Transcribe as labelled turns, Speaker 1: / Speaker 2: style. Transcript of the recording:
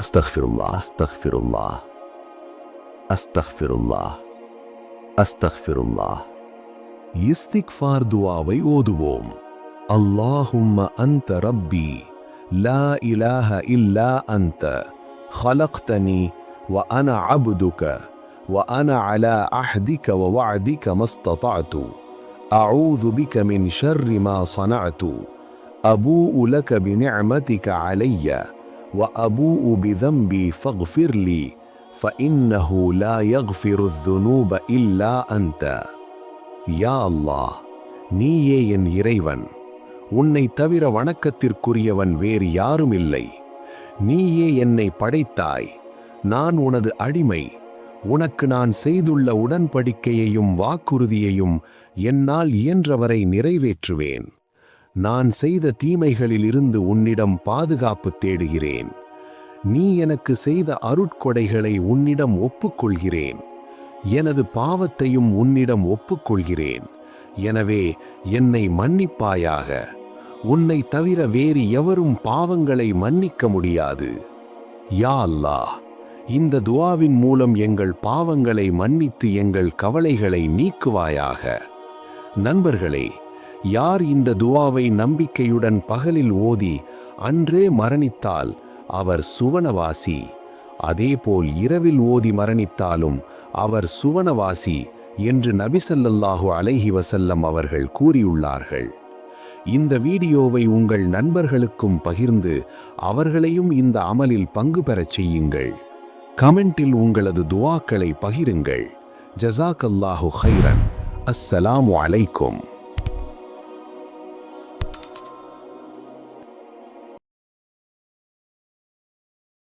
Speaker 1: அஸ்தக்ஃபிருல்லாஹ் அஸ்தக்ஃபிருல்லாஹ் அஸ்தக்ஃபிருல்லாஹ் அஸ்தக்ஃபிருல்லாஹ். இஸ்திக்ஃபார் துஆவை ஓதுவோம். அல்லாஹும்ம அன்த ரப்பி லா இலாஹ இல்லா அன்த خلقتني وأنا عبدك وأنا على عهدك ووعدك ما استطعت أعوذ بك من شر ما صنعت أبوء لك بنعمتك علي وأبوء بذنبي فاغفر لي فإنه لا يغفر الذنوب إلا أنت. يا الله நீயே என் இறைவன், உன்னை தவிர வணக்கத்திற்குரியவன் வேறு யாரும் இல்லை. நீயே என்னை படைத்தாய், நான் உனது அடிமை. உனக்கு நான் செய்துள்ள உடன்படிக்கையையும் வாக்குறுதியையும் என்னால் இயன்றவரை நிறைவேற்றுவேன். நான் செய்த தீமைகளிலிருந்து உன்னிடம் பாதுகாப்பு தேடுகிறேன். நீ எனக்கு செய்த அருட்கொடைகளை உன்னிடம் ஒப்புக்கொள்கிறேன். எனது பாவத்தையும் உன்னிடம் ஒப்புக்கொள்கிறேன். எனவே என்னை மன்னிப்பாயாக. உன்னை தவிர வேறு எவரும் பாவங்களை மன்னிக்க முடியாது. யா அல்லாஹ், இந்த துஆவின் மூலம் எங்கள் பாவங்களை மன்னித்து எங்கள் கவலைகளை நீக்குவாயாக. நண்பர்களே, யார் இந்த துஆவை நம்பிக்கையுடன் பகலில் ஓதி அன்றே மரணித்தால் அவர் சுவனவாசி. அதேபோல் இரவில் ஓதி மரணித்தாலும் அவர் சுவனவாசி என்று நபி ஸல்லல்லாஹு அலைஹி வஸல்லம் அவர்கள் கூறியுள்ளார்கள். இந்த வீடியோவை உங்கள் நண்பர்களுக்கும் பகிர்ந்து அவர்களையும் இந்த அமலில் பங்கு பெறச் செய்யுங்கள். கமெண்டில் உங்களது துஆக்களை பகிருங்கள். ஜஸாக்கல்லாஹு கைரன். அஸ்ஸலாமு அலைக்கும்.